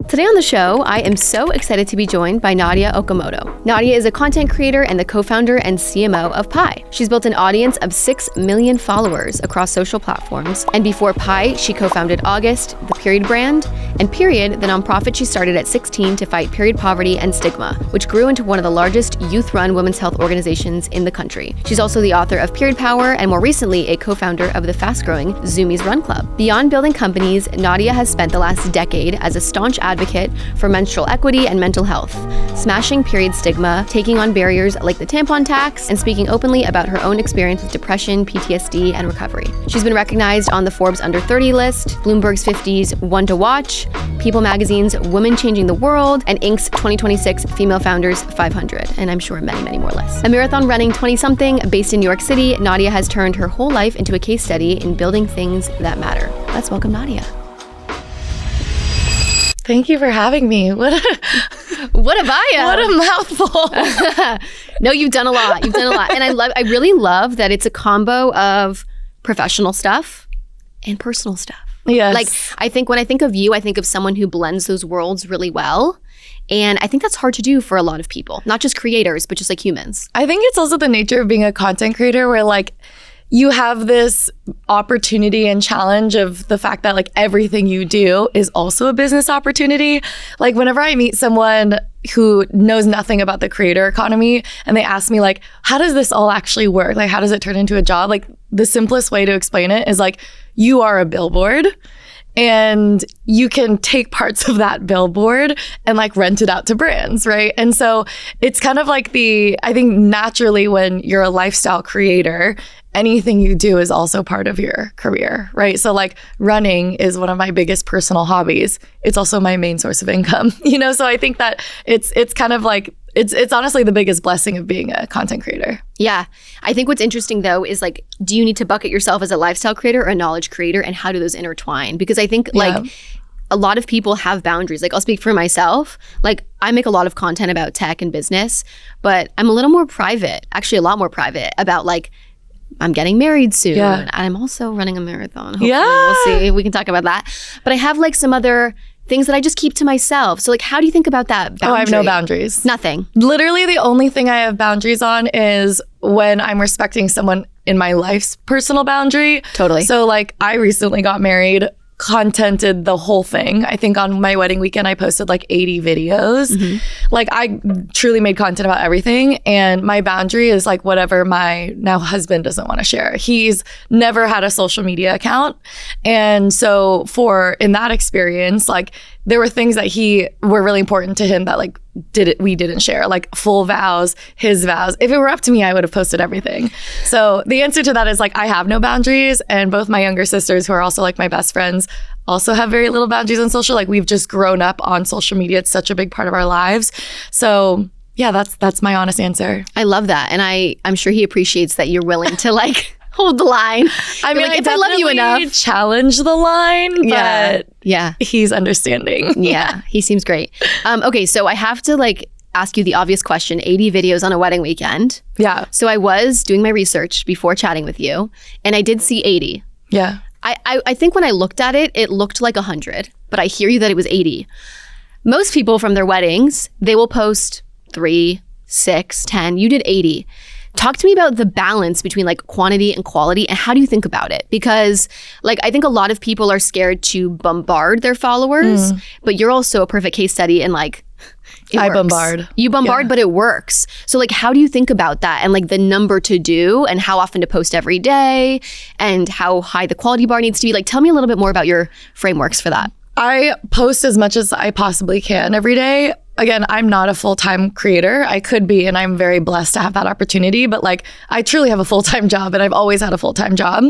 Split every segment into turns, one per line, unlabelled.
Today on the show, I am so excited to be joined by Nadya Okamoto. Nadya is a content creator and the co-founder and CMO of Pi. She's built an audience of 6 million followers across social platforms. And before Pi, she co-founded August, the Period brand, and Period, the nonprofit she started at 16 to fight period poverty and stigma, which grew into one of the largest youth-run women's health organizations in the country. She's also the author of Period Power and more recently a co-founder of the fast-growing Zoomies Run Club. Beyond building companies, Nadya has spent the last decade as a staunch advocate for menstrual equity and mental health, smashing period stigma, taking on barriers like the tampon tax, and speaking openly about her own experience with depression, PTSD, and recovery. She's been recognized on the Forbes Under 30 list, Bloomberg's 50's One to Watch, People Magazine's Women Changing the World, and Inc.'s 2026 Female Founders 500, and I'm sure many, many more lists. A marathon running 20-something based in New York City, Nadya has turned her whole life into a case study in building things that matter. Let's welcome Nadya.
Thank you for having me. What a bio. What a mouthful.
No, you've done a lot. And I really love that it's a combo of professional stuff and personal stuff.
Yes.
Like, I think when I think of you, I think of someone who blends those worlds really well. And I think that's hard to do for a lot of people, not just creators, but just like humans.
I think it's also the nature of being a content creator where like you have this opportunity and challenge of the fact that like everything you do is also a business opportunity. Like whenever I meet someone who knows nothing about the creator economy and they ask me like, how does this all actually work? Like, how does it turn into a job? Like the simplest way to explain it is like, you are a billboard and you can take parts of that billboard and like rent it out to brands, right? And so it's kind of like I think naturally when you're a lifestyle creator, anything you do is also part of your career, right? So like running is one of my biggest personal hobbies. It's also my main source of income, So I think that it's kind of like, it's honestly the biggest blessing of being a content creator.
Yeah. I think what's interesting though is like, do you need to bucket yourself as a lifestyle creator or a knowledge creator, and how do those intertwine? Because I think like a lot of people have boundaries. Like I'll speak for myself. Like I make a lot of content about tech and business, but I'm a little more private, actually a lot more private about like, I'm getting married soon.
Yeah.
And I'm also running a marathon. Hopefully we'll see. We can talk about that. But I have like some other things that I just keep to myself. So like, how do you think about that boundary?
Oh, I have no boundaries.
Nothing.
Literally the only thing I have boundaries on is when I'm respecting someone in my life's personal boundary.
Totally.
So like I recently got married, contented the whole thing. I think on my wedding weekend, I posted like 80 videos. Mm-hmm. Like I truly made content about everything. And my boundary is like whatever my now husband doesn't want to share. He's never had a social media account. And so in that experience, like there were things that were really important to him that like we didn't share, like full vows, his vows. If it were up to me, I would have posted everything. So the answer to that is like, I have no boundaries. And both my younger sisters, who are also like my best friends, also have very little boundaries on social. Like we've just grown up on social media. It's such a big part of our lives. So yeah, that's my honest answer.
I love that. And I'm sure he appreciates that you're willing to like hold the line.
I mean,
like, if I love you enough,
challenge the line, but
yeah,
he's understanding.
Yeah, he seems great. Okay, so I have to like ask you the obvious question, 80 videos on a wedding weekend.
Yeah.
So I was doing my research before chatting with you, and I did see 80.
Yeah.
I think when I looked at it, it looked like 100, but I hear you that it was 80. Most people from their weddings, they will post 3, 6, 10. You did 80. Talk to me about the balance between like quantity and quality, and how do you think about it? Because like I think a lot of people are scared to bombard their followers, but you're also a perfect case study in like
I bombard.
You bombard, but it works. So like how do you think about that and like the number to do and how often to post every day and how high the quality bar needs to be? Like tell me a little bit more about your frameworks for that.
I post as much as I possibly can every day. Again, I'm not a full-time creator. I could be, and I'm very blessed to have that opportunity, but like I truly have a full-time job and I've always had a full-time job.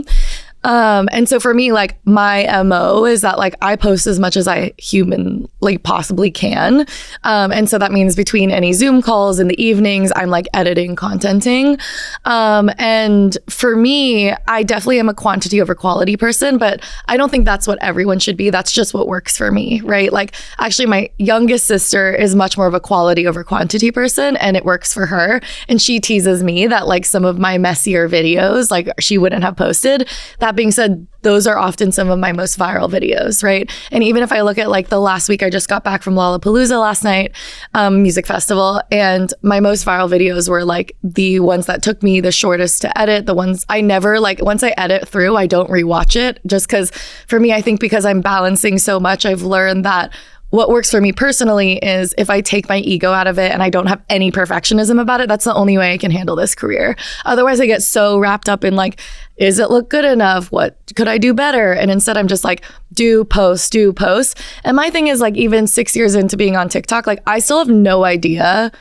And so for me, like my MO is that like I post as much as I humanly possibly can. And so that means between any Zoom calls in the evenings, I'm like editing, contenting. And for me, I definitely am a quantity over quality person, but I don't think that's what everyone should be. That's just what works for me, right? Like actually my youngest sister is much more of a quality over quantity person, and it works for her. And she teases me that like some of my messier videos, like she wouldn't have posted. That That being said, those are often some of my most viral videos, right? And even if I look at like the last week, I just got back from Lollapalooza last night, music festival, and my most viral videos were like the ones that took me the shortest to edit, the ones I never like, once I edit through, I don't rewatch it, just because for me, I think because I'm balancing so much, I've learned that what works for me personally is if I take my ego out of it and I don't have any perfectionism about it, that's the only way I can handle this career. Otherwise, I get so wrapped up in like, is it look good enough? What could I do better? And instead, I'm just like, do post. And my thing is like, even 6 years into being on TikTok, like I still have no idea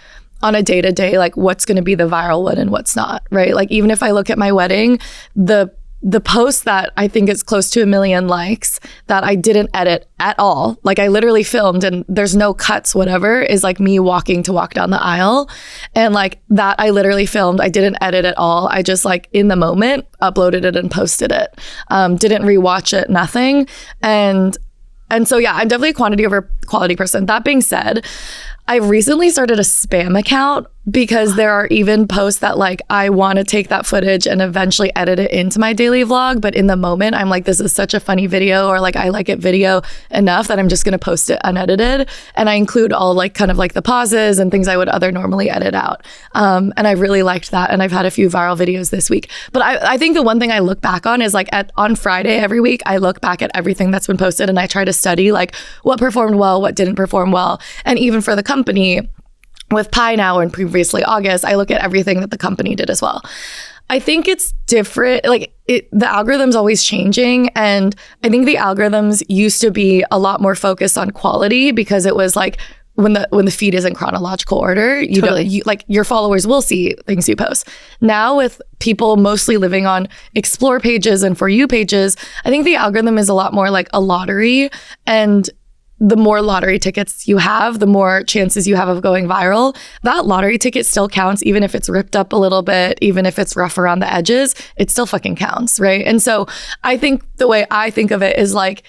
on a day-to-day, like what's going to be the viral one and what's not, right? Like even if I look at my wedding, the post that I think is close to 1 million likes that I didn't edit at all, like I literally filmed and there's no cuts, whatever, is like me walking to walk down the aisle. And like that I literally filmed, I didn't edit at all. I just like in the moment uploaded it and posted it. Didn't rewatch it, nothing. And so yeah, I'm definitely a quantity over quality person. That being said, I've recently started a spam account because there are even posts that like I want to take that footage and eventually edit it into my daily vlog, but in the moment I'm like, this is such a funny video, or like I like it video enough that I'm just going to post it unedited, and I include all like kind of like the pauses and things I would normally edit out, and I really liked that, and I've had a few viral videos this week. But I think the one thing I look back on is like on Friday every week I look back at everything that's been posted and I try to study like what performed well, what didn't perform well. And even for the company with Pi now and previously August, I look at everything that the company did as well. I think it's different. Like the algorithm's always changing. And I think the algorithms used to be a lot more focused on quality because it was like when the feed is in chronological order, you like your followers will see things you post. Now with people mostly living on explore pages and for you pages, I think the algorithm is a lot more like a lottery, and the more lottery tickets you have, the more chances you have of going viral. That lottery ticket still counts, even if it's ripped up a little bit, even if it's rough around the edges, it still fucking counts, right? And so I think the way I think of it is like,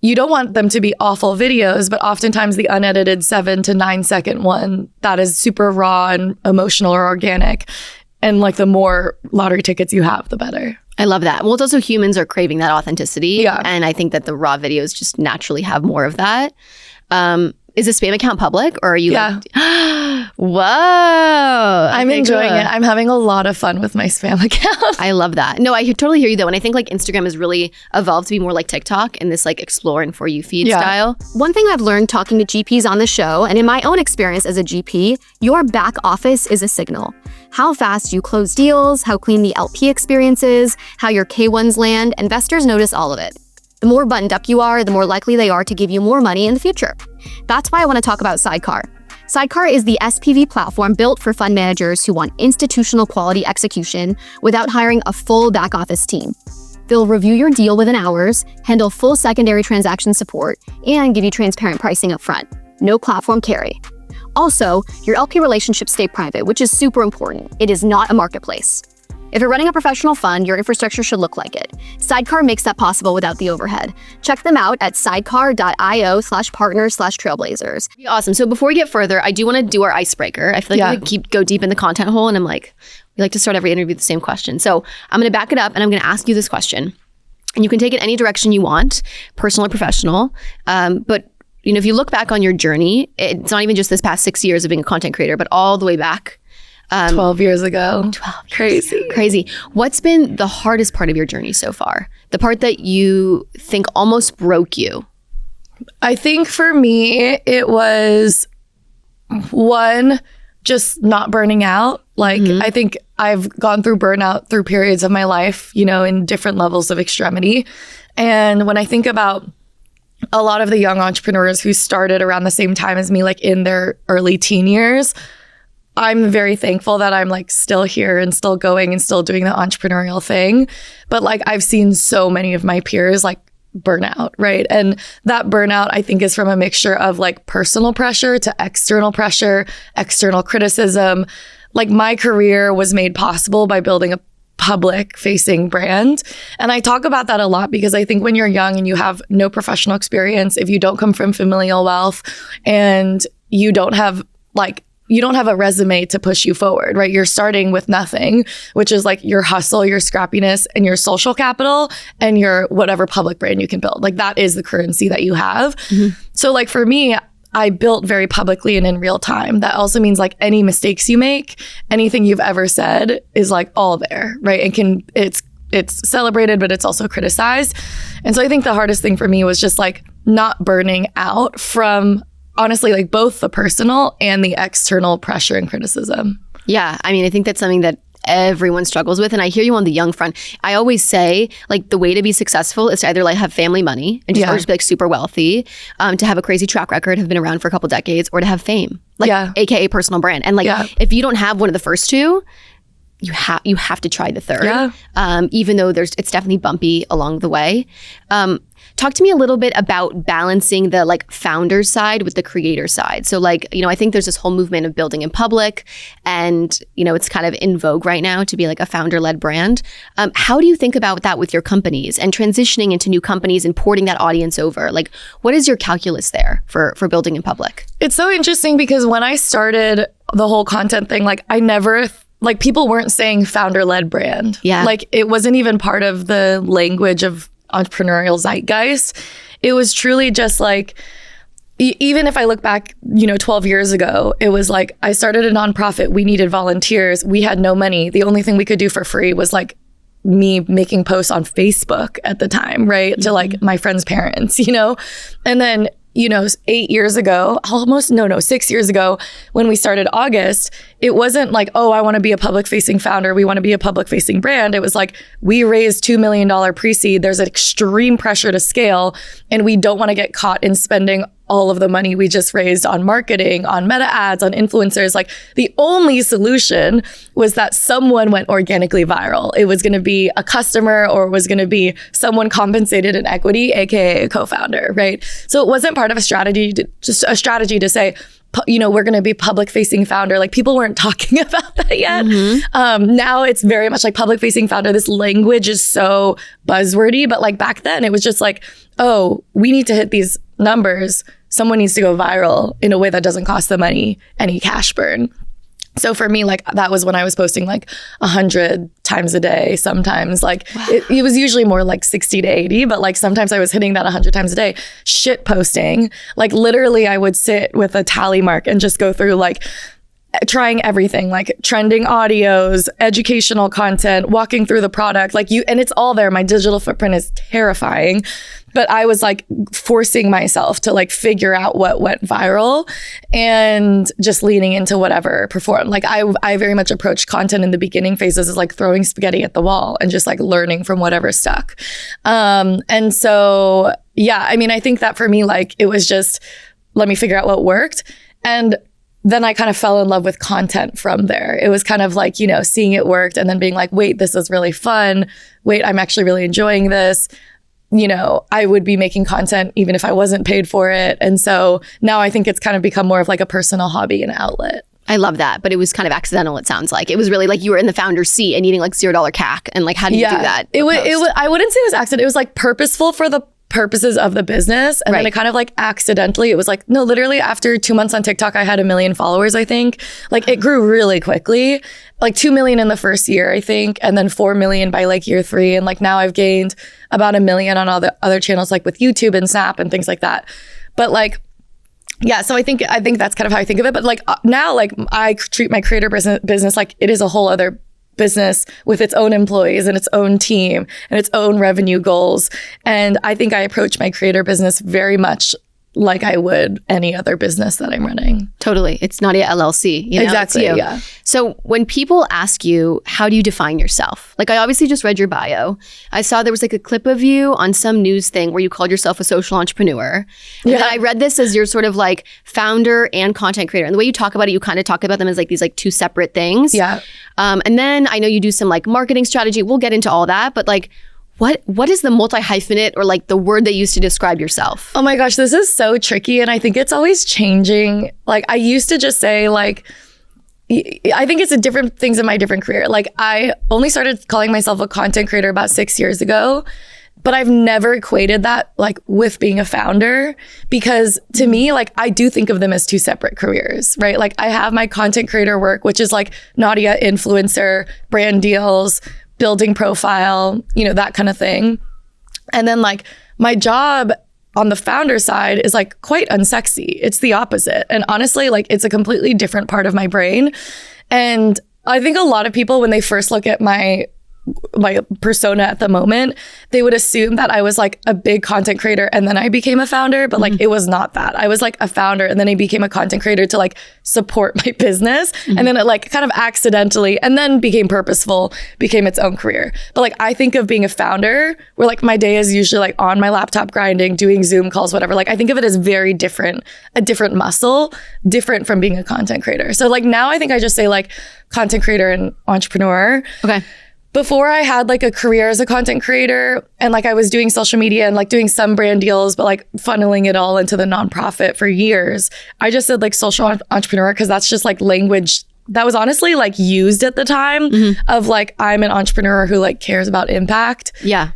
you don't want them to be awful videos, but oftentimes the unedited 7 to 9 second one that is super raw and emotional or organic, and like the more lottery tickets you have, the better.
I love that. Well, it's also humans are craving that authenticity.
Yeah.
And I think that the raw videos just naturally have more of that. Is the spam account public, or are you like, whoa.
I'm enjoying it. I'm having a lot of fun with my spam account.
I love that. No, I totally hear you though. And I think like Instagram has really evolved to be more like TikTok in this like explore and for you feed style. One thing I've learned talking to GPs on the show, and in my own experience as a GP, your back office is a signal. How fast you close deals, how clean the LP experience is, how your K1s land, investors notice all of it. The more buttoned up you are, the more likely they are to give you more money in the future. That's why I want to talk about Sydecar. Sydecar is the SPV platform built for fund managers who want institutional quality execution without hiring a full back office team. They'll review your deal within hours, handle full secondary transaction support, and give you transparent pricing up front. No platform carry. Also, your LP relationships stay private, which is super important. It is not a marketplace. If you're running a professional fund, your infrastructure should look like it. Sydecar makes that possible without the overhead. Check them out at sidecar.io/partners/trailblazers. Awesome. So before we get further, I do want to do our icebreaker. I feel like we go deep in the content hole, and we like to start every interview with the same question. So I'm going to back it up, and I'm going to ask you this question. And you can take it any direction you want, personal or professional. But if you look back on your journey, it's not even just this past 6 years of being a content creator, but all the way back.
12 years ago. 12 years. Crazy.
What's been the hardest part of your journey so far? The part that you think almost broke you?
I think for me, it was one, just not burning out. I think I've gone through burnout through periods of my life, in different levels of extremity. And when I think about a lot of the young entrepreneurs who started around the same time as me, in their early teen years, I'm very thankful that I'm still here and still going and still doing the entrepreneurial thing. But I've seen so many of my peers burn out, right? And that burnout I think is from a mixture of personal pressure to external pressure, external criticism. My career was made possible by building a public facing brand. And I talk about that a lot because I think when you're young and you have no professional experience, if you don't come from familial wealth and you don't have you don't have a resume to push you forward, right? You're starting with nothing, which is like your hustle, your scrappiness, and your social capital, and your whatever public brand you can build. Like that is the currency that you have. So like for me, I built very publicly and in real time. That also means like any mistakes you make, anything you've ever said is like all there, right? And it's celebrated, but it's also criticized. And so I think the hardest thing for me was just like not burning out from honestly like both the personal and the external pressure and criticism.
Yeah. I mean, I think that's something that everyone struggles with. And I hear you on the young front. I always say like the way to be successful is to either like have family money and just, or just be like super wealthy, to have a crazy track record, have been around for a couple decades, or to have fame, like AKA personal brand. And like if you don't have one of the first two, you have to try the third, even though it's definitely bumpy along the way. Talk to me a little bit about balancing the like founder side with the creator side. So like, you know, I think there's this whole movement of building in public, and, you know, it's kind of in vogue right now to be like a founder-led brand. How do you think about that with your companies and transitioning into new companies and porting that audience over? Like, what is your calculus there for building in public? It's
so interesting because when I started the whole content thing, like I never like people weren't saying founder-led brand.
Yeah.
Like it wasn't even part of the language of entrepreneurial zeitgeist. It was truly just like, even if I look back, you know, 12 years ago, it was like, I started a nonprofit. We needed volunteers. We had no money. The only thing we could do for free was like me making posts on Facebook at the time, right? To like my friends' parents, you know? And then, you know, 6 years ago, when we started August, it wasn't like, oh, I want to be a public facing founder. We want to be a public facing brand. It was like, we raised $2 million pre-seed. There's an extreme pressure to scale, and we don't want to get caught in spending all of the money we just raised on marketing, on meta ads, on influencers. Like the only solution was that someone went organically viral. It was going to be a customer, or it was going to be someone compensated in equity, AKA a co-founder, right? So it wasn't part of a strategy, just a strategy to say, you know, we're going to be public facing founder. Like people weren't talking about that yet. Now it's very much like public facing founder. This language is so buzzwordy, but like back then it was just like, oh, we need to hit these numbers. Someone needs to go viral in a way that doesn't cost the money any cash burn. So for me, like that was when I was posting like 100 times a day. Sometimes like it was usually more like 60 to 80, but like sometimes I was hitting that 100 times a day. Shit posting, like literally I would sit with a tally mark and just go through like trying everything, like trending audios, educational content, walking through the product, like and it's all there. My digital footprint is terrifying, but I was like forcing myself to like figure out what went viral and just leaning into whatever performed. Like I very much approached content in the beginning phases as like throwing spaghetti at the wall and just like learning from whatever stuck. And so, yeah, I mean, I think that for me, like it was just, let me figure out what worked. And then I kind of fell in love with content from there. It was kind of like, you know, seeing it worked and then being like, wait, this is really fun. Wait, I'm actually really enjoying this. You know, I would be making content even if I wasn't paid for it. And so now I think it's kind of become more of like a personal hobby and outlet.
I love that. But it was kind of accidental, it sounds like. It was really like you were in the founder's seat and eating like $0 CAC. And like, how do you do that?
It was, I wouldn't say it was accident. It was like purposeful for the purposes of the business. And then it kind of like accidentally, it was like, no, literally after 2 months on TikTok, I had 1 million followers, I think. Like it grew really quickly, like 2 million in the first year, I think. And then 4 million by like year 3. And like now I've gained about 1 million on all the other channels, like with YouTube and Snap and things like that. But like, yeah, so I think that's kind of how I think of it. But like now, like I treat my creator business like it is a whole other business with its own employees and its own team and its own revenue goals. And I think I approach my creator business very much like I would any other business that I'm running.
Totally. It's Nadya LLC. You know?
Exactly. Yeah.
So when people ask you, how do you define yourself? Like I obviously just read your bio. I saw there was like a clip of you on some news thing where you called yourself a social entrepreneur. And then I read this as you're sort of like founder and content creator. And the way you talk about it, you kind of talk about them as like these like two separate things.
Yeah.
And then I know you do some like marketing strategy. We'll get into all that. But like, what is the multi-hyphenate or like the word that you used to describe yourself?
Oh my gosh, this is so tricky. And I think it's always changing. Like I used to just say like, I think it's a different things in my different career. Like I only started calling myself a content creator about 6 years ago. But I've never equated that like with being a founder, because to me, like I do think of them as two separate careers, right? Like I have my content creator work, which is like Nadya influencer, brand deals, building profile, that kind of thing. And then like my job on the founder side is like quite unsexy. It's the opposite. And honestly, like it's a completely different part of my brain. And I think a lot of people, when they first look at my persona at the moment, they would assume that I was like a big content creator and then I became a founder, but like it was not that. I was like a founder and then I became a content creator to like support my business. And then it like kind of accidentally and then became purposeful, became its own career. But like I think of being a founder where like my day is usually like on my laptop grinding, doing Zoom calls, whatever. Like I think of it as very different, a different muscle, different from being a content creator. So like now I think I just say like content creator and entrepreneur.
Okay.
Before I had like a career as a content creator and like I was doing social media and like doing some brand deals, but like funneling it all into the nonprofit for years. I just said like social entrepreneur because that's just like language that was honestly like used at the time of like, I'm an entrepreneur who like cares about impact.
Yeah.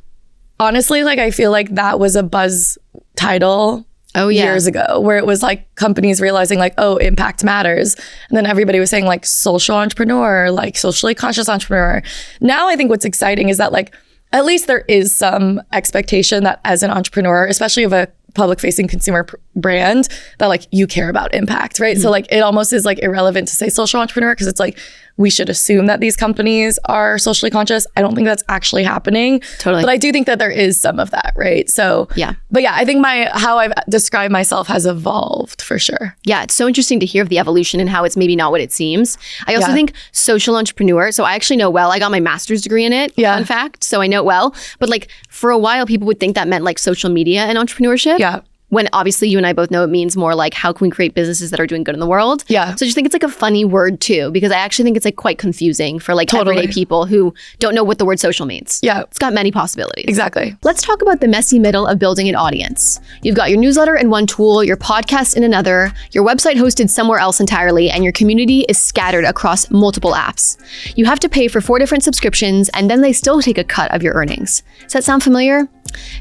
Honestly, like I feel like that was a buzz title years ago, where it was like companies realizing like, oh, impact matters. And then everybody was saying like social entrepreneur, like socially conscious entrepreneur. Now I think what's exciting is that like, at least there is some expectation that as an entrepreneur, especially of a public facing consumer brand, that like you care about impact, right? So like it almost is like irrelevant to say social entrepreneur because it's like, we should assume that these companies are socially conscious. I don't think that's actually happening.
Totally.
But I do think that there is some of that, right? So
yeah.
But yeah, I think how I've described myself has evolved for sure.
Yeah, it's so interesting to hear of the evolution and how it's maybe not what it seems. I also think social entrepreneur, so I actually know well, I got my master's degree in it, fun fact, so I know it well. But like for a while, people would think that meant like social media and entrepreneurship.
Yeah.
When obviously you and I both know it means more like how can we create businesses that are doing good in the world.
Yeah.
So I just think it's like a funny word too, because I actually think it's like quite confusing for like everyday people who don't know what the word social means.
Yeah.
It's got many possibilities.
Exactly.
Let's talk about the messy middle of building an audience. You've got your newsletter in one tool, your podcast in another, your website hosted somewhere else entirely, and your community is scattered across multiple apps. You have to pay for 4 different subscriptions, and then they still take a cut of your earnings. Does that sound familiar?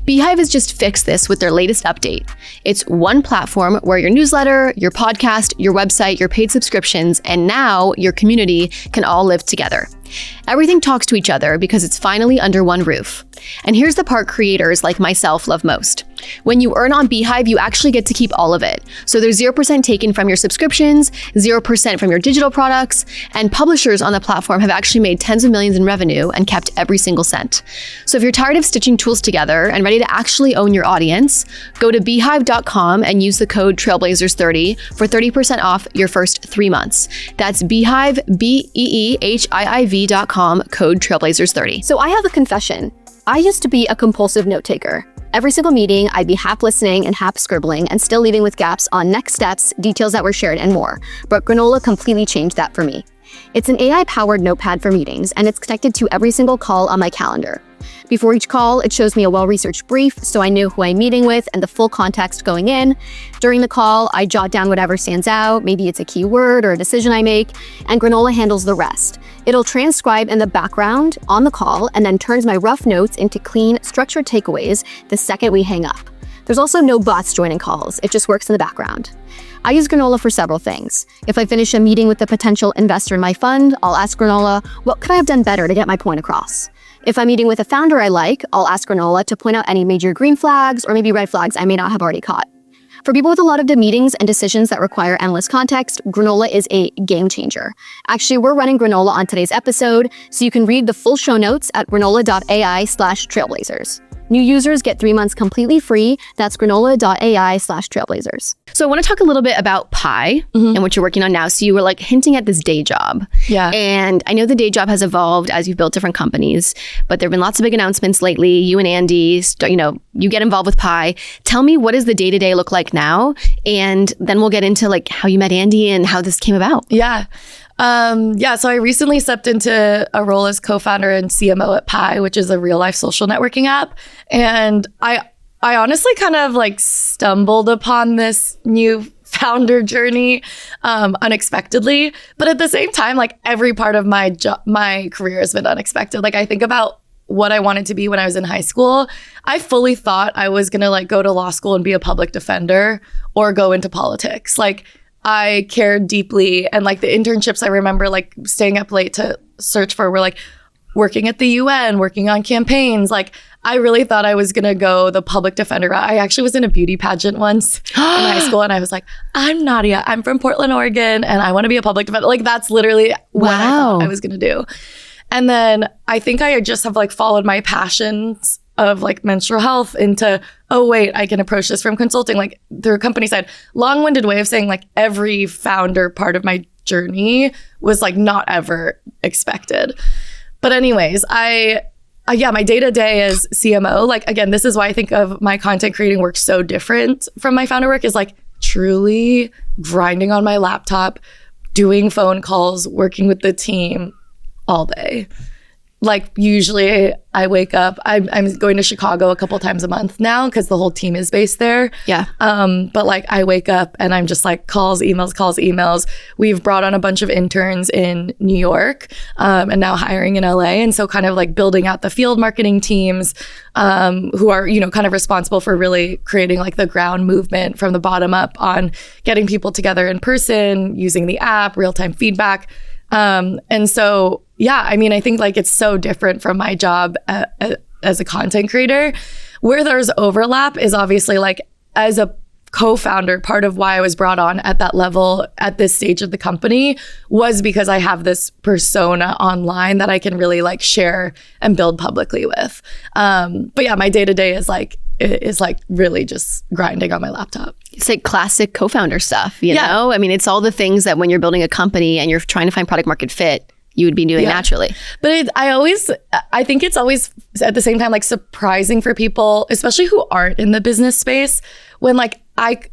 Beehiiv has just fixed this with their latest update. It's one platform where your newsletter, your podcast, your website, your paid subscriptions, and now your community can all live together. Everything talks to each other because it's finally under one roof. And here's the part creators like myself love most. When you earn on Beehiiv, you actually get to keep all of it. So there's 0% taken from your subscriptions, 0% from your digital products, and publishers on the platform have actually made tens of millions in revenue and kept every single cent. So if you're tired of stitching tools together and ready to actually own your audience, go to beehiiv.com and use the code Trailblazers30 for 30% off your first 3 months. That's Beehiiv, BEEHIIV.com, code Trailblazers30.
So I have a confession. I used to be a compulsive note taker. Every single meeting, I'd be half listening and half scribbling and still leaving with gaps on next steps, details that were shared, and more. But Granola completely changed that for me. It's an AI-powered notepad for meetings, and it's connected to every single call on my calendar. Before each call, it shows me a well-researched brief so I know who I'm meeting with and the full context going in. During the call, I jot down whatever stands out, maybe it's a keyword or a decision I make, and Granola handles the rest. It'll transcribe in the background on the call and then turns my rough notes into clean, structured takeaways the second we hang up. There's also no bots joining calls, it just works in the background. I use Granola for several things. If I finish a meeting with a potential investor in my fund, I'll ask Granola, what could I have done better to get my point across? If I'm meeting with a founder I like, I'll ask Granola to point out any major green flags or maybe red flags I may not have already caught. For people with a lot of the meetings and decisions that require endless context, Granola is a game changer. Actually, we're running Granola on today's episode, so you can read the full show notes at granola.ai/trailblazers. New users get 3 months completely free. That's granola.ai/trailblazers.
So I want to talk a little bit about Pi and what you're working on now. So you were like hinting at this day job.
Yeah.
And I know the day job has evolved as you've built different companies, but there have been lots of big announcements lately. You and Andy, you get involved with Pi. Tell me, what does the day-to-day look like now? And then we'll get into like how you met Andy and how this came about.
Yeah. So I recently stepped into a role as co-founder and CMO at Pi, which is a real life social networking app. And I honestly kind of like stumbled upon this new founder journey unexpectedly. But at the same time, like every part of my career has been unexpected. Like I think about what I wanted to be when I was in high school, I fully thought I was going to like go to law school and be a public defender or go into politics. Like I cared deeply. And like the internships I remember like staying up late to search for were like working at the UN, working on campaigns. Like I really thought I was going to go the public defender route. I actually was in a beauty pageant once in high school and I was like, I'm Nadya, I'm from Portland, Oregon, and I want to be a public defender. Like that's literally what I thought I was going to do. And then I think I just have like followed my passions of like menstrual health into, oh wait, I can approach this from consulting, like through company side. Long-winded way of saying like every founder part of my journey was like not ever expected. But anyways, my day-to-day as CMO, like again, this is why I think of my content creating work so different from my founder work, is like truly grinding on my laptop, doing phone calls, working with the team all day. Like usually I wake up, I'm going to Chicago a couple times a month now because the whole team is based there.
Yeah.
But like I wake up and I'm just like calls, emails. We've brought on a bunch of interns in New York and now hiring in LA. And so kind of like building out the field marketing teams who are, you know, kind of responsible for really creating like the ground movement from the bottom up on getting people together in person, using the app, real-time feedback. And so, yeah, I mean, I think like it's so different from my job as a content creator. Where there's overlap is obviously like as a co-founder, part of why I was brought on at that level at this stage of the company was because I have this persona online that I can really like share and build publicly with. But yeah, my day-to-day is like really just grinding on my laptop.
It's like classic co-founder stuff, you know? I mean, it's all the things that when you're building a company and you're trying to find product market fit, you would be doing naturally. But
I think it's always at the same time like surprising for people, especially who aren't in the business space, when like I've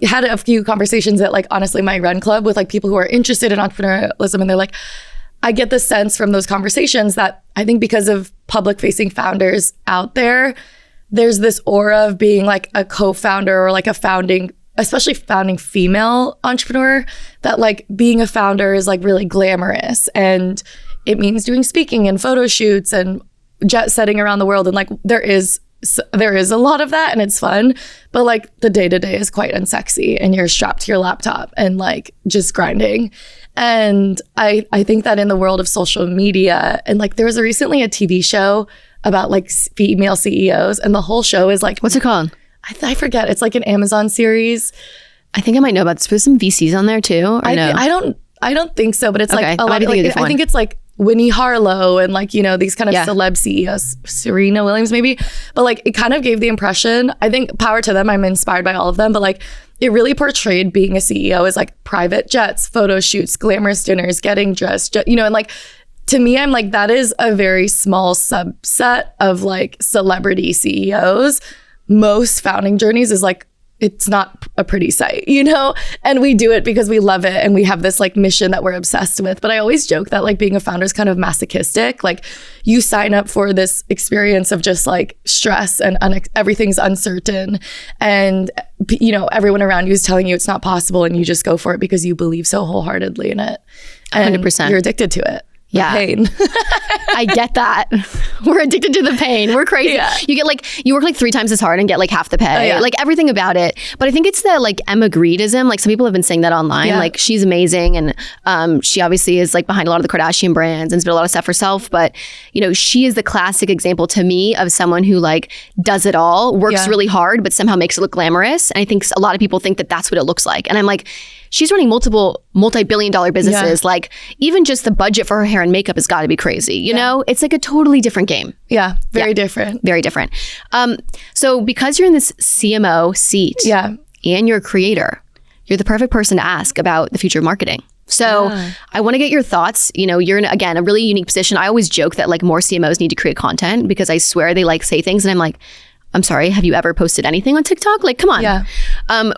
had a few conversations at like honestly my run club with like people who are interested in entrepreneurialism, and they're like, I get the sense from those conversations that I think because of public facing founders out there, there's this aura of being like a co-founder or like especially founding female entrepreneur, that like being a founder is like really glamorous and it means doing speaking and photo shoots and jet setting around the world. And like there is a lot of that and it's fun, but like the day-to-day is quite unsexy and you're strapped to your laptop and like just grinding. And I think that in the world of social media, and like there was recently a TV show about like female CEOs, and the whole show is like,
what's it called?
I forget. It's like an Amazon series.
I think I might know about this. There's some VCs on there too, or no?
I don't think so, but it's
okay.
like a lot. Like, I think it's like Winnie Harlow and like, you know, these kind of celeb CEOs, Serena Williams maybe. But like it kind of gave the impression, I think power to them, I'm inspired by all of them, but like it really portrayed being a CEO as like private jets, photo shoots, glamorous dinners, getting dressed, you know, and like to me, I'm like, that is a very small subset of like celebrity CEOs. Most founding journeys is like, it's not a pretty sight, you know? And we do it because we love it and we have this like mission that we're obsessed with. But I always joke that like being a founder is kind of masochistic. Like you sign up for this experience of just like stress and everything's uncertain. And, you know, everyone around you is telling you it's not possible and you just go for it because you believe so wholeheartedly in it. And
100%.
You're addicted to it.
Yeah.
Pain.
I get that. We're addicted to the pain. We're crazy. Yeah. You work like 3 times as hard and get like half the pay. Like everything about it. But I think it's the like Emma Greedism. Like some people have been saying that online. Yeah. Like she's amazing. And she obviously is like behind a lot of the Kardashian brands and has built a lot of stuff herself. But you know, she is the classic example to me of someone who like does it all, works really hard, but somehow makes it look glamorous. And I think a lot of people think that that's what it looks like. And I'm like, she's running multiple multi-billion-dollar businesses. Yeah. Like even just the budget for her hair and makeup has got to be crazy. You know, it's like a totally different game.
Yeah, very different.
Very different. So because you're in this CMO seat and you're a creator, you're the perfect person to ask about the future of marketing. So I want to get your thoughts. You know, you're in, again, a really unique position. I always joke that like more CMOs need to create content because I swear they like say things and I'm like, I'm sorry, have you ever posted anything on TikTok? Like, come on. Yeah.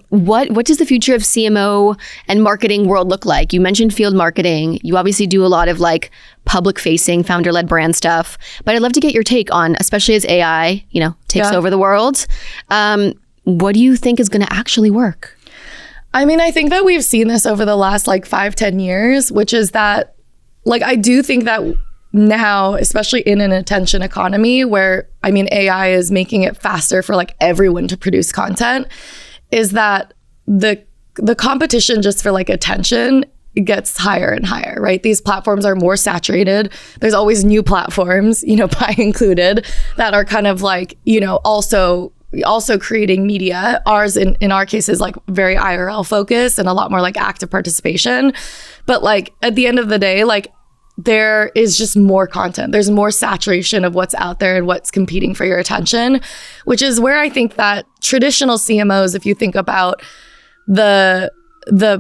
What does the future of CMO and marketing world look like? You mentioned field marketing. You obviously do a lot of like public-facing, founder-led brand stuff. But I'd love to get your take on, especially as AI, you know, takes over the world. What do you think is going to actually work?
I mean, I think that we've seen this over the last like 5-10 years, which is that like, I do think that now, especially in an attention economy where, I mean, AI is making it faster for like everyone to produce content, is that the competition just for like attention gets higher and higher, right? These platforms are more saturated. There's always new platforms, you know, Pi included, that are kind of like, you know, also creating media. Ours, in our case, is like very IRL focused and a lot more like active participation. But like at the end of the day, like there is just more content. There's more saturation of what's out there and what's competing for your attention, which is where I think that traditional CMOs, if you think about the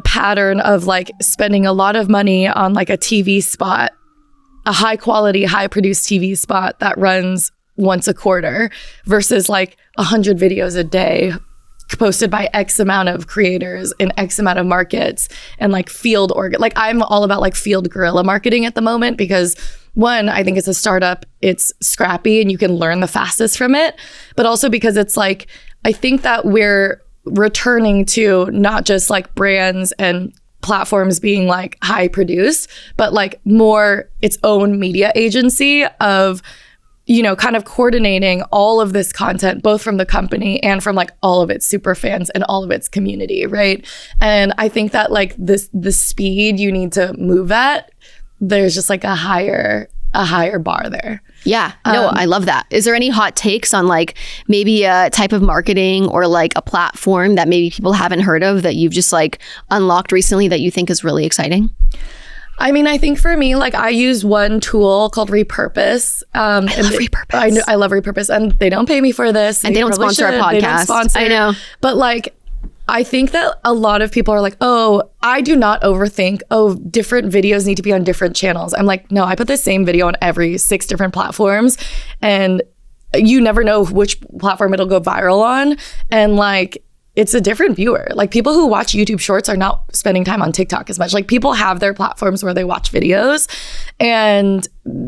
pattern of like spending a lot of money on like a TV spot, a high quality, high produced TV spot that runs once a quarter versus like 100 videos a day posted by X amount of creators in X amount of markets, and like like I'm all about like field guerrilla marketing at the moment, because one, I think it's a startup, it's scrappy and you can learn the fastest from it, but also because it's like, I think that we're returning to not just like brands and platforms being like high produced, but like more its own media agency of, you know, kind of coordinating all of this content, both from the company and from like all of its super fans and all of its community, right? And I think that like the speed you need to move at, there's just like a higher bar there.
Yeah, no, I love that. Is there any hot takes on like maybe a type of marketing or like a platform that maybe people haven't heard of that you've just like unlocked recently that you think is really exciting?
I mean, I think for me, like I use one tool called Repurpose.
I love Repurpose.
I love Repurpose, and they don't pay me for this.
And they don't sponsor our podcast.
They don't sponsor.
I know.
But like, I think that a lot of people are like, oh, I do not overthink, oh, different videos need to be on different channels. I'm like, no, I put the same video on every 6 different platforms, and you never know which platform it'll go viral on. And like, it's a different viewer. Like people who watch YouTube Shorts are not spending time on TikTok as much. Like people have their platforms where they watch videos, and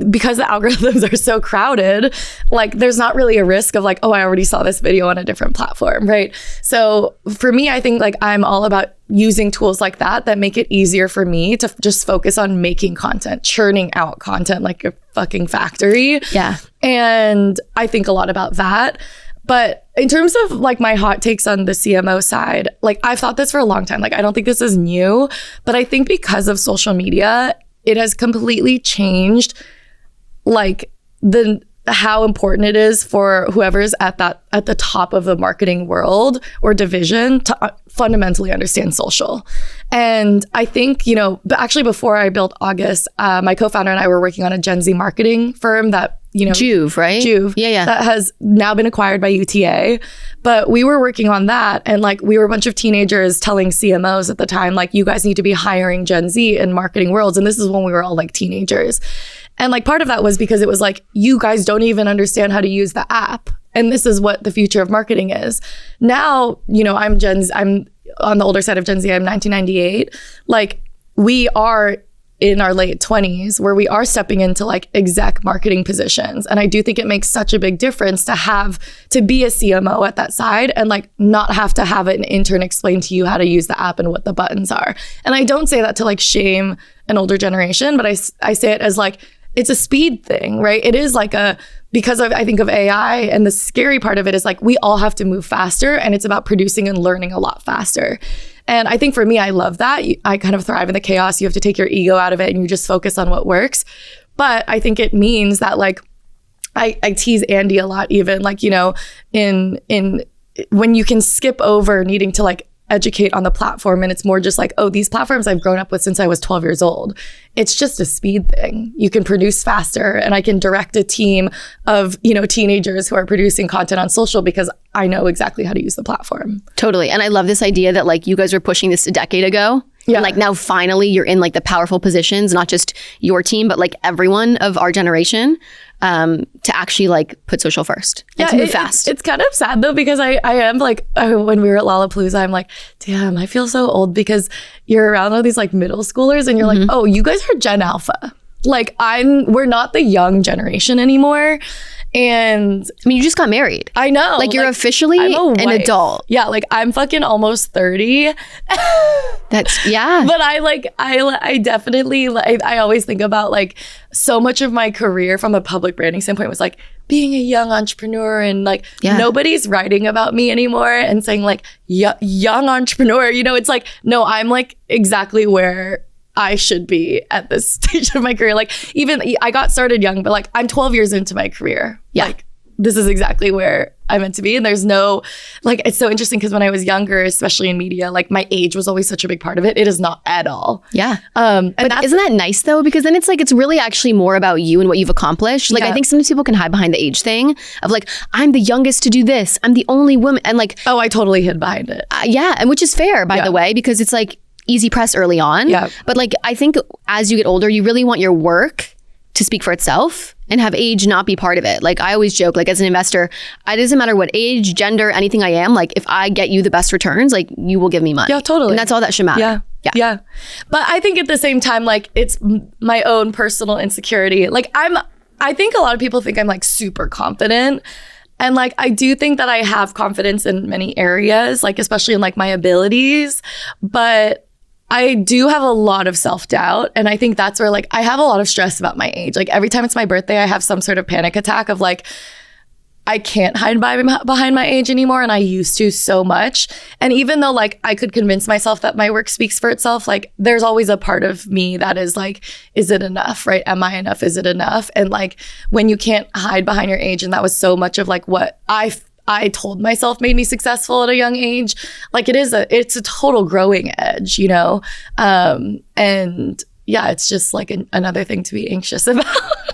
because the algorithms are so crowded, like there's not really a risk of like, oh, I already saw this video on a different platform, right? So for me, I think like I'm all about using tools like that make it easier for me to just focus on making content, churning out content like a fucking factory.
Yeah.
And I think a lot about that. But in terms of like my hot takes on the CMO side, like I've thought this for a long time. Like I don't think this is new, but I think because of social media, it has completely changed like how important it is for whoever's at the top of the marketing world or division to fundamentally understand social. And I think, you know, but actually before I built August, my co-founder and I were working on a Gen Z marketing firm that, you know,
Juve, right?
Juve.
Yeah.
That has now been acquired by UTA. But we were working on that. And like, we were a bunch of teenagers telling CMOs at the time, like, you guys need to be hiring Gen Z in marketing worlds. And this is when we were all like teenagers. And like, part of that was because it was like, you guys don't even understand how to use the app. And this is what the future of marketing is. Now, you know, I'm on the older side of Gen Z. I'm 1998. Like, we are in our late 20s where we are stepping into like exec marketing positions. And I do think it makes such a big difference to be a CMO at that side and like not have to have an intern explain to you how to use the app and what the buttons are. And I don't say that to like shame an older generation, but I say it as like, it's a speed thing, right? It is like because I think of AI, and the scary part of it is like, we all have to move faster, and it's about producing and learning a lot faster. And I think for me, I love that. I kind of thrive in the chaos. You have to take your ego out of it and you just focus on what works. But I think it means that like, I tease Andy a lot, even like, you know, in when you can skip over needing to like educate on the platform, and it's more just like, oh, these platforms I've grown up with since I was 12 years old. It's just a speed thing. You can produce faster, and I can direct a team of, you know, teenagers who are producing content on social because I know exactly how to use the platform.
Totally. And I love this idea that like you guys were pushing this a decade ago. Yeah. And like now finally you're in like the powerful positions, not just your team, but like everyone of our generation, to actually like put social first and to move fast.
It's kind of sad though, because I am like, when we were at Lollapalooza, I'm like, damn, I feel so old, because you're around all these like middle schoolers and you're like, oh, you guys are Gen Alpha. Like we're not the young generation anymore. And
I mean, you just got married.
I know.
Like, you're officially an adult.
Yeah, like I'm fucking almost 30.
That's, yeah.
But I definitely, like, I always think about like so much of my career from a public branding standpoint was like being a young entrepreneur, and like nobody's writing about me anymore and saying like young entrepreneur. You know, it's like, no, I'm like exactly where I should be at this stage of my career. Like, even I got started young, but like I'm 12 years into my career.
Yeah.
Like, this is exactly where I'm meant to be. And there's no, like, it's so interesting because when I was younger, especially in media, like my age was always such a big part of it. It is not at all.
Yeah.
And
but isn't that nice though? Because then it's like, it's really actually more about you and what you've accomplished. Like, I think sometimes people can hide behind the age thing of like, I'm the youngest to do this. I'm the only woman. And like,
oh, I totally hid behind it.
Yeah. And which is fair, by the way, because it's like easy press early on.
Yeah.
But like, I think as you get older, you really want your work to speak for itself and have age not be part of it. Like, I always joke, like, as an investor, it doesn't matter what age, gender, anything I am, like, if I get you the best returns, like, you will give me money.
Yeah, totally.
And that's all that should matter.
Yeah. But I think at the same time, like, it's my own personal insecurity. Like, I think a lot of people think I'm like super confident. And like, I do think that I have confidence in many areas, like, especially in like my abilities, but I do have a lot of self-doubt. And I think that's where like I have a lot of stress about my age. Like, every time it's my birthday, I have some sort of panic attack of like, I can't hide behind my age anymore. And I used to so much. And even though like I could convince myself that my work speaks for itself, like there's always a part of me that is like, is it enough, right? Am I enough? Is it enough? And like, when you can't hide behind your age, and that was so much of like what I told myself made me successful at a young age. Like, it's a total growing edge, you know? And yeah, it's just like another thing to be anxious about.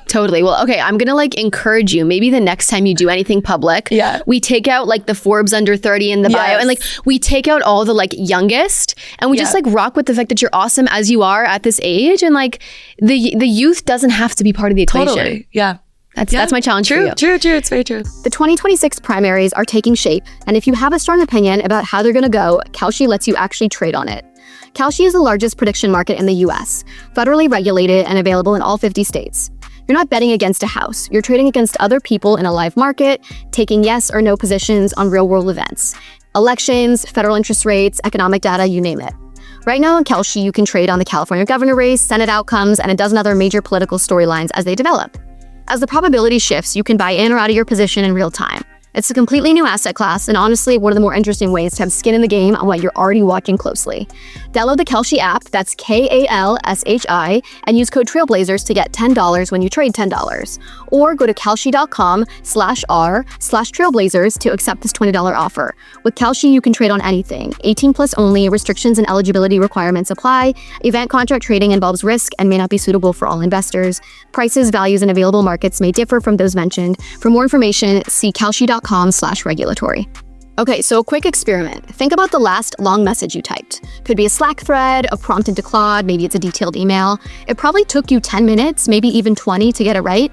Totally. Well, okay, I'm going to like encourage you. Maybe the next time you do anything public, we take out like the Forbes under 30 in the bio, and like we take out all the like youngest, and we just like rock with the fact that you're awesome as you are at this age. And like the youth doesn't have to be part of the equation.
Totally. Yeah.
That's my challenge for you.
True. It's very true.
The 2026 primaries are taking shape, and if you have a strong opinion about how they're going to go, Kalshi lets you actually trade on it. Kalshi is the largest prediction market in the US, federally regulated and available in all 50 states. You're not betting against a house. You're trading against other people in a live market, taking yes or no positions on real-world events. Elections, federal interest rates, economic data, you name it. Right now on Kalshi, you can trade on the California governor race, Senate outcomes, and a dozen other major political storylines as they develop. As the probability shifts, you can buy in or out of your position in real time. It's a completely new asset class, and honestly, one of the more interesting ways to have skin in the game on what you're already watching closely. Download the Kalshi app, that's Kalshi, and use code Trailblazers to get $10 when you trade $10. Or go to kalshi.com/r/trailblazers to accept this $20 offer. With Kalshi, you can trade on anything. 18 plus only, restrictions and eligibility requirements apply. Event contract trading involves risk and may not be suitable for all investors. Prices, values, and available markets may differ from those mentioned. For more information, see kalshi.com/regulatory. Okay, so a quick experiment. Think about the last long message you typed. Could be a Slack thread, a prompt into Claude, maybe it's a detailed email. It probably took you 10 minutes, maybe even 20 to get it right.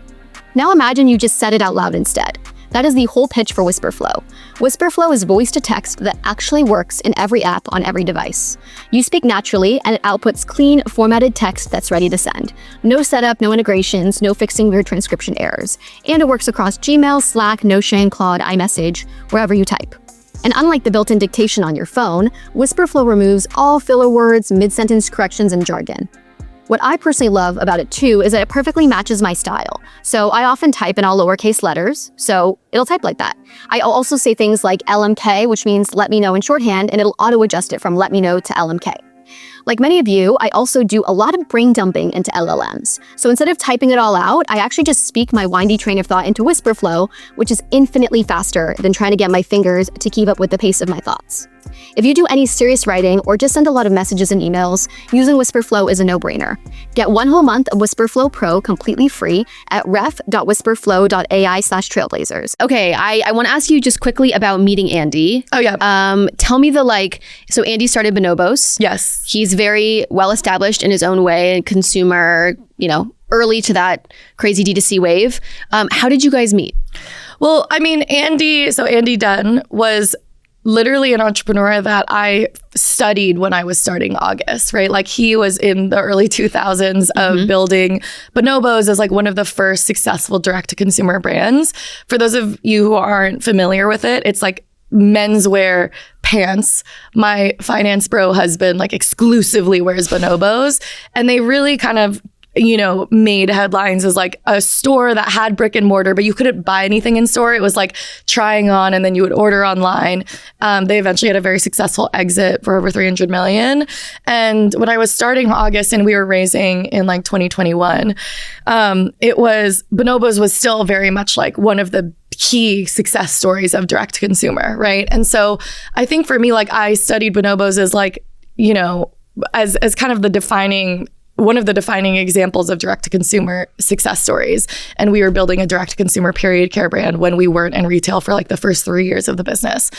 Now imagine you just said it out loud instead. That is the whole pitch for Wispr Flow. Wispr Flow is voice to text that actually works in every app on every device. You speak naturally, and it outputs clean, formatted text that's ready to send. No setup, no integrations, no fixing weird transcription errors. And it works across Gmail, Slack, Notion, Claude, iMessage, wherever you type. And unlike the built-in dictation on your phone, Wispr Flow removes all filler words, mid-sentence corrections, and jargon. What I personally love about it too is that it perfectly matches my style. So I often type in all lowercase letters, so it'll type like that. I also say things like LMK, which means let me know in shorthand, and it'll auto-adjust it from let me know to LMK. Like many of you, I also do a lot of brain dumping into LLMs. So instead of typing it all out, I actually just speak my windy train of thought into Wispr Flow, which is infinitely faster than trying to get my fingers to keep up with the pace of my thoughts. If you do any serious writing or just send a lot of messages and emails, using Wispr Flow is a no-brainer. Get 1 whole month of Wispr Flow Pro completely free at ref.wisprflow.ai/trailblazers.
Okay, I want to ask you just quickly about meeting Andy.
Oh, yeah.
Tell me so Andy started Bonobos.
Yes.
He's very well established in his own way, consumer, early to that crazy D2C wave. How did you guys meet?
Well, I mean, Andy Dunn was literally an entrepreneur that I studied when I was starting August, right? Like he was in the early 2000s of building Bonobos as like one of the first successful direct-to-consumer brands. For those of you who aren't familiar with it, it's like menswear pants. My finance bro husband like exclusively wears Bonobos, and they really kind of made headlines as like a store that had brick and mortar, but you couldn't buy anything in store. It was like trying on and then you would order online. They eventually had a very successful exit for over 300 million. And when I was starting August and we were raising in like 2021, Bonobos was still very much like one of the key success stories of direct to consumer, right? And so I think for me, like I studied Bonobos as like, as kind of one of the defining examples of direct-to-consumer success stories. And we were building a direct-to-consumer period care brand when we weren't in retail for like the first 3 years of the business.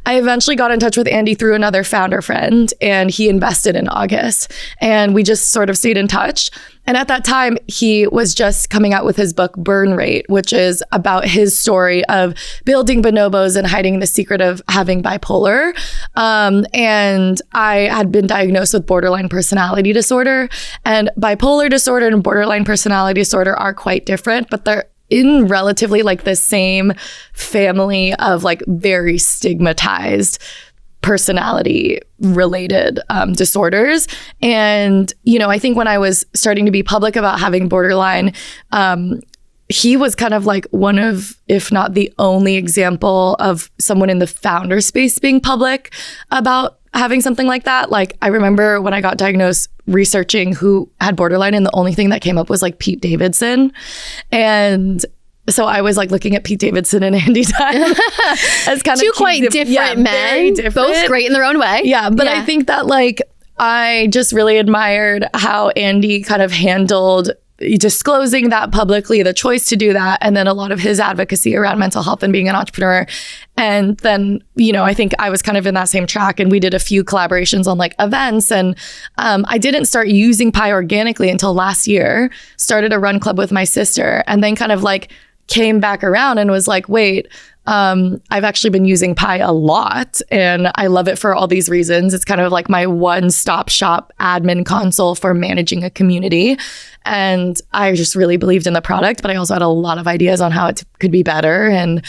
I eventually got in touch with Andy through another founder friend, and he invested in August. And we just sort of stayed in touch. And at that time, he was just coming out with his book, Burn Rate, which is about his story of building bonobos and hiding the secret of having bipolar. And I had been diagnosed with borderline personality disorder. And bipolar disorder and borderline personality disorder are quite different, but they're in relatively like the same family of like very stigmatized personality related disorders. And, I think when I was starting to be public about having borderline, he was kind of like one of, if not the only example of someone in the founder space being public about having something like that. Like I remember when I got diagnosed researching who had borderline, and the only thing that came up was like Pete Davidson. And so I was like looking at Pete Davidson and Andy Dunn as kind
two
of
quite different men, both great in their own way.
Yeah, but I think that like I just really admired how Andy kind of handled disclosing that publicly, the choice to do that, and then a lot of his advocacy around mental health and being an entrepreneur. And then, I think I was kind of in that same track, and we did a few collaborations on like events. And I didn't start using Pi organically until last year, started a run club with my sister, and then kind of like came back around and was like, wait, I've actually been using Pi a lot and I love it for all these reasons. It's kind of like my one-stop shop admin console for managing a community. And I just really believed in the product, but I also had a lot of ideas on how it could be better and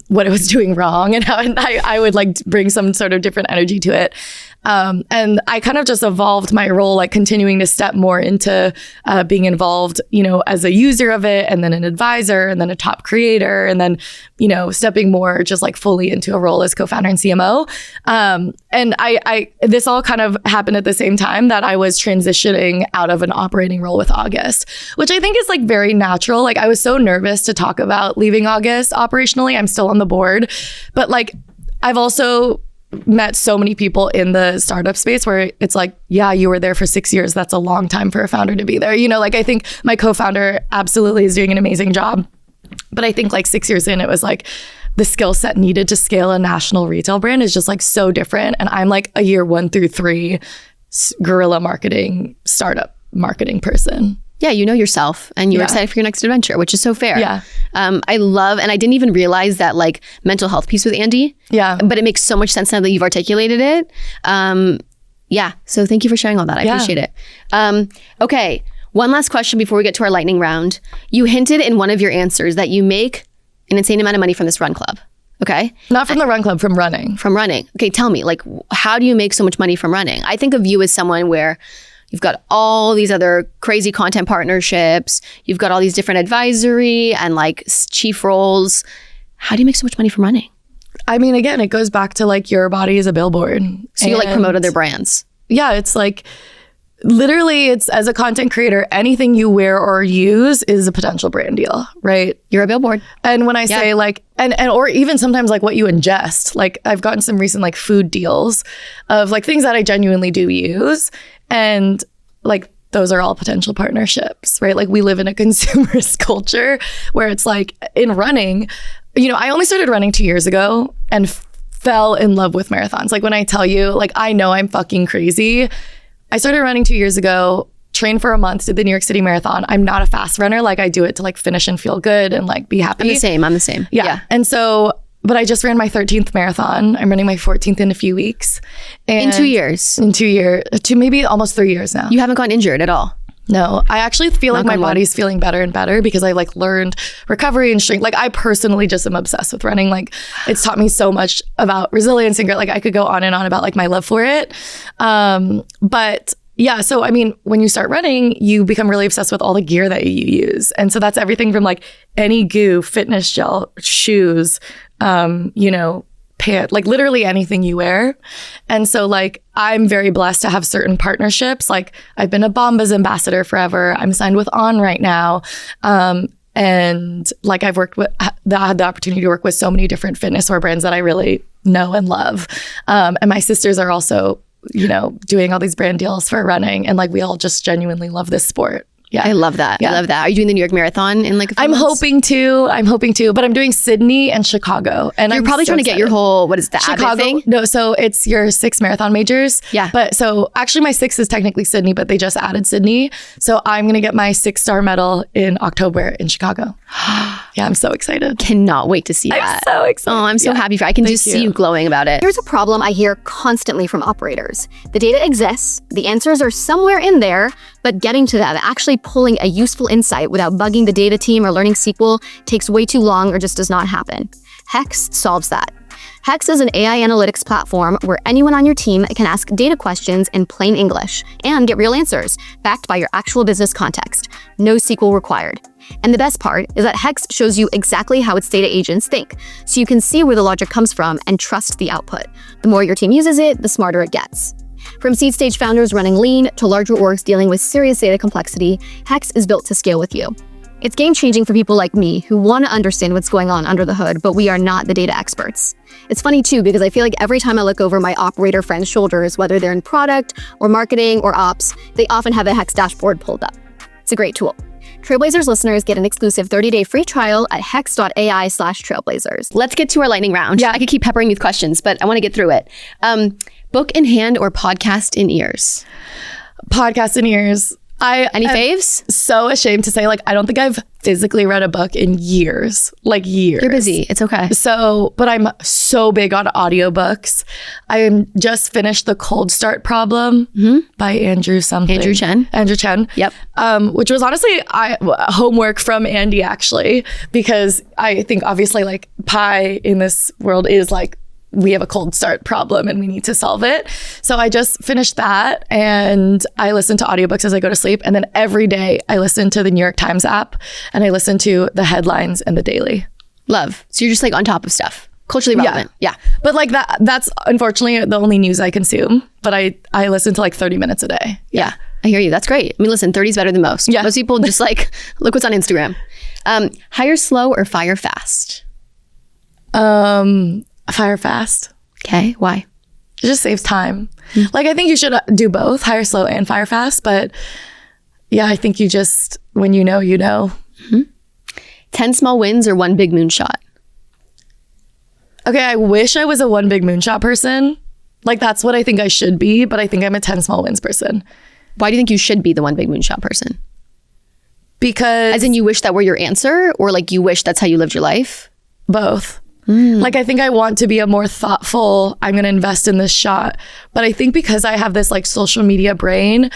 what it was doing wrong and how I would like bring some sort of different energy to it. And I kind of just evolved my role, like continuing to step more into being involved, as a user of it, and then an advisor, and then a top creator, and then, stepping more just like fully into a role as co-founder and CMO. And this all kind of happened at the same time that I was transitioning out of an operating role with August, which I think is like very natural. Like I was so nervous to talk about leaving August operationally. I'm still on the board, but like I've also met so many people in the startup space where it's like, yeah, you were there for 6 years. That's a long time for a founder to be there. Like I think my co-founder absolutely is doing an amazing job. But I think like 6 years in, it was like the skill set needed to scale a national retail brand is just like so different. And I'm like a year 1 through 3 guerrilla marketing, startup marketing person.
Yeah, you know yourself and you're excited for your next adventure, which is so fair.
Yeah.
I love, and I didn't even realize that like mental health piece with Andy.
Yeah.
But it makes so much sense now that you've articulated it. Yeah. So thank you for sharing all that. I appreciate it. Okay. One last question before we get to our lightning round. You hinted in one of your answers that you make an insane amount of money from this run club. Okay.
Not from the run club, from running.
From running. Okay. Tell me, like, how do you make so much money from running? I think of you as someone where you've got all these other crazy content partnerships. You've got all these different advisory and like chief roles. How do you make so much money from running?
I mean, again, it goes back to like your body is a billboard.
So you like promote other brands.
Yeah. It's like, literally, it's as a content creator, anything you wear or use is a potential brand deal, right?
You're a billboard.
And when I say like, and or even sometimes like what you ingest, like I've gotten some recent like food deals of like things that I genuinely do use. And like, those are all potential partnerships, right? Like we live in a consumerist culture where it's like in running, I only started running 2 years ago and fell in love with marathons. Like when I tell you, like, I know I'm fucking crazy. I started running 2 years ago, trained for a month, did the New York City Marathon. I'm not a fast runner. Like I do it to like finish and feel good and like be happy.
I'm the same. Yeah.
And so but I just ran my 13th marathon. I'm running my 14th in a few weeks. And
In 2 years?
In 2 years, to maybe almost 3 years now.
You haven't gotten injured at all?
No, I actually feel like my body's feeling better and better because I like learned recovery and strength. Like I personally just am obsessed with running. Like it's taught me so much about resilience and like I could go on and on about like my love for it. But yeah, so I mean, when you start running, you become really obsessed with all the gear that you use. And so that's everything from like any goo, fitness gel, shoes, pant, like literally anything you wear. And so like I'm very blessed to have certain partnerships. Like I've been a Bombas ambassador forever. I'm signed with On right now. And like I've worked with, had the opportunity to work with so many different fitness wear brands that I really know and love. And my sisters are also, doing all these brand deals for running. And like we all just genuinely love this sport. Yeah.
I love that.
Yeah.
I love that. Are you doing the New York Marathon in like a few months?
I'm hoping to, but I'm doing Sydney and Chicago. And
You're probably trying to get your whole, what is the Chicago thing?
No, so it's your 6 marathon majors.
Yeah.
But so actually my 6 is technically Sydney, but they just added Sydney. So I'm going to get my 6-star medal in October in Chicago. Yeah, I'm so excited.
Cannot wait to see that.
I'm so excited.
Oh, I'm so happy for you. I can just see you glowing about it.
Here's a problem I hear constantly from operators. The data exists, the answers are somewhere in there, but getting to that, actually pulling a useful insight without bugging the data team or learning SQL takes way too long or just does not happen. Hex solves that. Hex is an AI analytics platform where anyone on your team can ask data questions in plain English and get real answers, backed by your actual business context. No SQL required. And the best part is that Hex shows you exactly how its data agents think, so you can see where the logic comes from and trust the output. The more your team uses it, the smarter it gets. From seed stage founders running lean to larger orgs dealing with serious data complexity, Hex is built to scale with you. It's game-changing for people like me who want to understand what's going on under the hood, but we are not the data experts. It's funny too, because I feel like every time I look over my operator friends' shoulders, whether they're in product or marketing or ops, they often have a Hex dashboard pulled up. It's a great tool. Trailblazers listeners get an exclusive 30-day free trial at hex.ai/trailblazers.
Let's get to our lightning round. Yeah, I could keep peppering you with questions, but I want to get through it. Book in hand or podcast in ears?
Podcast in ears.
Any faves?
So ashamed to say, like, I don't think I've physically read a book in years. Like years.
You're busy. It's okay.
So, but I'm so big on audiobooks. I just finished The Cold Start Problem by Andrew Chen.
Yep.
Which was honestly homework from Andy, actually, because I think obviously like pie in this world is like, we have a cold start problem and we need to solve it. So I just finished that and I listen to audiobooks as I go to sleep. And then every day I listen to the New York Times app and I listen to the headlines and the daily.
Love. So you're just like on top of stuff. Culturally relevant. Yeah.
But like that's unfortunately the only news I consume. But I listen to like 30 minutes a day.
Yeah. I hear you. That's great. I mean, listen, 30 is better than most.
Yeah.
Most people just like, look what's on Instagram. Hire slow or fire fast?
Fire fast.
Okay. Why?
It just saves time. Like, I think you should do both, hire slow and fire fast. But yeah, I think you just, when you know, you know.
10 small wins or 1 big moonshot?
Okay, I wish I was a 1 big moonshot person. Like, that's what I think I should be. But I think I'm a 10 small wins person.
Why do you think you should be the 1 big moonshot person?
Because...
As in you wish that were your answer? Or like you wish that's how you lived your life?
Both. Like, I think I want to be a more thoughtful, I'm going to invest in this shot. But I think because I have this like social media brain,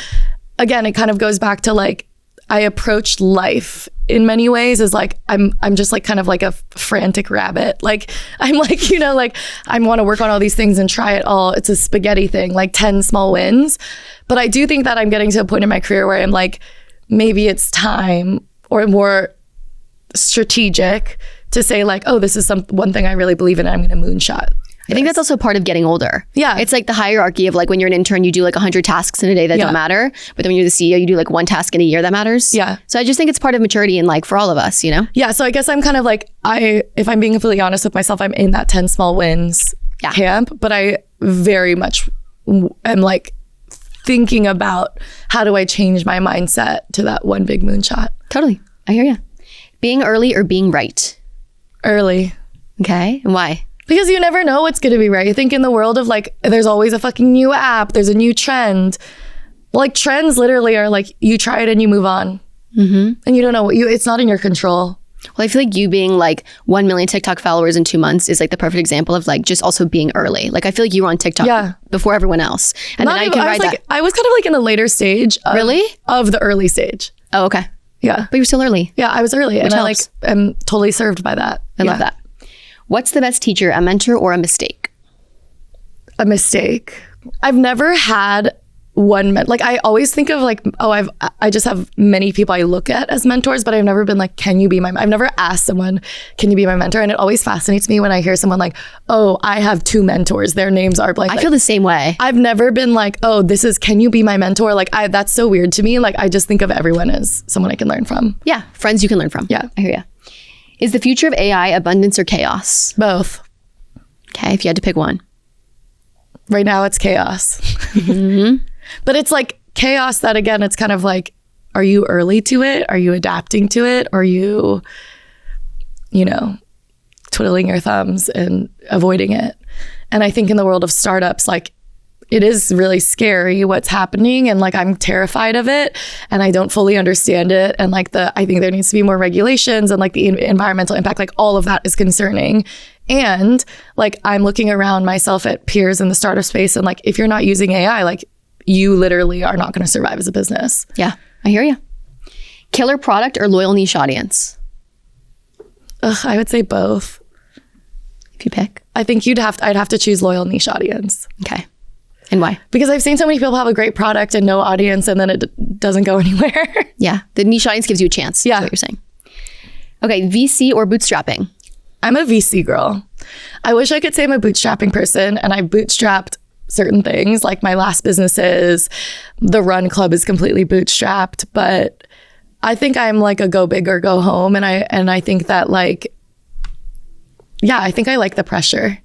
again, it kind of goes back to like, I approach life in many ways as like, I'm just like kind of like a frantic rabbit. Like, I'm like, like I want to work on all these things and try it all. It's a spaghetti thing, like 10 small wins. But I do think that I'm getting to a point in my career where I'm like, maybe it's time or more strategic to say like, oh, this is one thing I really believe in and I'm going to moonshot.
I think that's also part of getting older.
Yeah.
It's like the hierarchy of like when you're an intern, you do like 100 tasks in a day that don't matter. But then when you're the CEO, you do like 1 task in a year that matters.
Yeah.
So I just think it's part of maturity and like for all of us,
Yeah. So I guess I'm kind of like, if I'm being completely honest with myself, I'm in that 10 small wins camp, but I very much am like thinking about how do I change my mindset to that 1 big moonshot.
Totally. I hear you. Being early or being right?
Early.
Okay. And why?
Because you never know what's going to be right. I think in the world of like, there's always a fucking new app. There's a new trend. Like trends literally are like, you try it and you move on. And you don't know it's not in your control.
Well, I feel like you being like 1 million TikTok followers in 2 months is like the perfect example of like just also being early. Like I feel like you were on TikTok before everyone else. And then now you can ride that.
I was kind of like in a later stage. Of the early stage.
Oh, okay.
Yeah.
But you're still early.
Yeah, I was early.
Which
and
helps.
I am totally served by that.
I love that. What's the best teacher, a mentor or a mistake?
A mistake. I've never had one like I always think of like, I just have many people I look at as mentors, but I've never been like, I've never asked someone, can you be my mentor? And it always fascinates me when I hear someone like, oh, I have 2 mentors, their names are blank.
I feel the same way.
I've never been like, oh, can you be my mentor? Like that's so weird to me. Like I just think of everyone as someone I can learn from.
Yeah. Friends you can learn from.
Yeah.
I hear you. Is the future of AI abundance or chaos?
Both.
Okay. If you had to pick one.
Right now it's chaos. But it's like chaos that, again, it's kind of like, are you early to it? Are you adapting to it? Are you, twiddling your thumbs and avoiding it? And I think in the world of startups, like it is really scary what's happening. And like, I'm terrified of it and I don't fully understand it. And like I think there needs to be more regulations and like the environmental impact, like all of that is concerning. And like, I'm looking around myself at peers in the startup space. And like, if you're not using AI, like you literally are not going to survive as a business.
Yeah, I hear you. Killer product or loyal niche audience?
I would say both.
If you pick.
I think I'd have to choose loyal niche audience.
Okay. And why?
Because I've seen so many people have a great product and no audience and then it doesn't go anywhere.
Yeah. The niche audience gives you a chance. Yeah. That's what you're saying. Okay. VC or bootstrapping?
I'm a VC girl. I wish I could say I'm a bootstrapping person, and I bootstrapped certain things. Like my last businesses, the Run Club is completely bootstrapped, but I think I'm like a go big or go home. And I think that like, yeah, I think I like the pressure.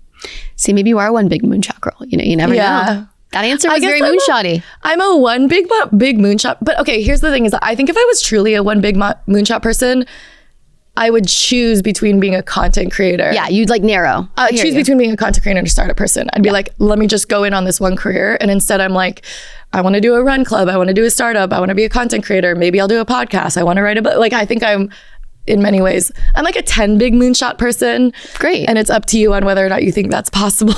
See, maybe you are one big moonshot girl. You never know. That answer was very moonshotty.
I'm a one big moonshot. But okay, here's the thing is that I think if I was truly a one big moonshot person, I would choose between being a content creator.
Yeah, you'd like narrow.
Choose between being a content creator and a startup person. I'd be like, let me just go in on this one career. And instead I'm like, I want to do a Run Club. I want to do a startup. I want to be a content creator. Maybe I'll do a podcast. I want to write a book. Like, I think I'm, in many ways, I'm like a 10 big moonshot person.
Great.
And it's up to you on whether or not you think that's possible.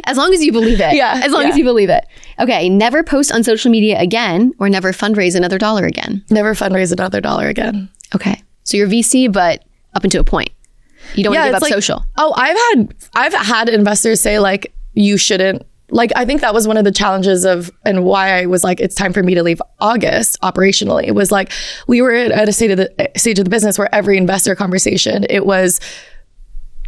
As long as you believe it.
Yeah.
As long as you believe it. Okay. Never post on social media again, or never fundraise another dollar again.
Never fundraise another dollar again.
Okay. So you're VC, but up until a point. You don't want to give up like, social.
Oh, I've had investors say like, you shouldn't. Like, I think that was one of the challenges of, and why I was like, it's time for me to leave August operationally. It was like, we were at a stage of the business where every investor conversation, it was,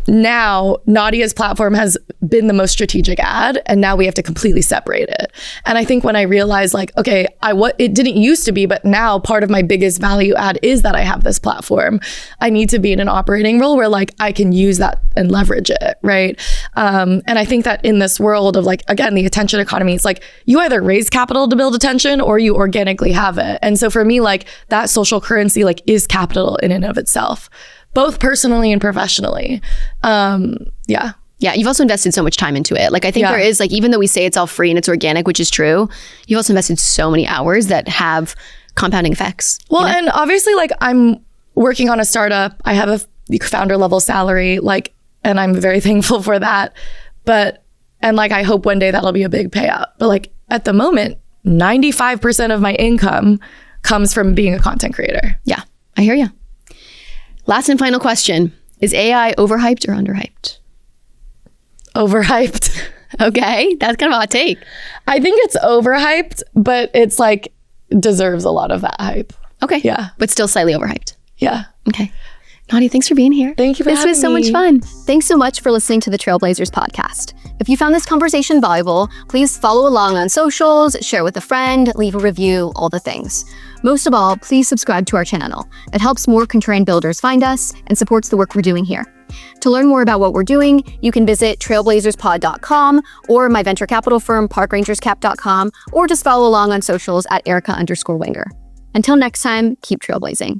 now Nadya's platform has been the most strategic ad, and now we have to completely separate it. And I think when I realized like, okay, it didn't used to be, but now part of my biggest value add is that I have this platform. I need to be in an operating role where like I can use that and leverage it, right? And I think that in this world of like, again, the attention economy, it's like you either raise capital to build attention or you organically have it. And so for me, like that social currency like is capital in and of itself, both personally and professionally. Yeah.
Yeah. You've also invested so much time into it. Like I think there is like, even though we say it's all free and it's organic, which is true, you've also invested so many hours that have compounding effects.
Well, and obviously like I'm working on a startup. I have a founder level salary, like, and I'm very thankful for that. And like, I hope one day that'll be a big payout. But like at the moment, 95% of my income comes from being a content creator.
Yeah. I hear you. Last and final question. Is AI overhyped or underhyped?
Overhyped.
Okay. That's kind of a hot take.
I think it's overhyped, but it's like deserves a lot of that hype.
Okay.
Yeah.
But still slightly overhyped.
Yeah.
Okay. Nadya, thanks for being here.
Thank you for having me.
This was so much fun.
Thanks so much for listening to the Trailblazers podcast. If you found this conversation valuable, please follow along on socials, share with a friend, leave a review, all the things. Most of all, please subscribe to our channel. It helps more contrarian builders find us and supports the work we're doing here. To learn more about what we're doing, you can visit trailblazerspod.com or my venture capital firm, parkrangerscap.com, or just follow along on socials at Erica_Wenger. Until next time, keep trailblazing.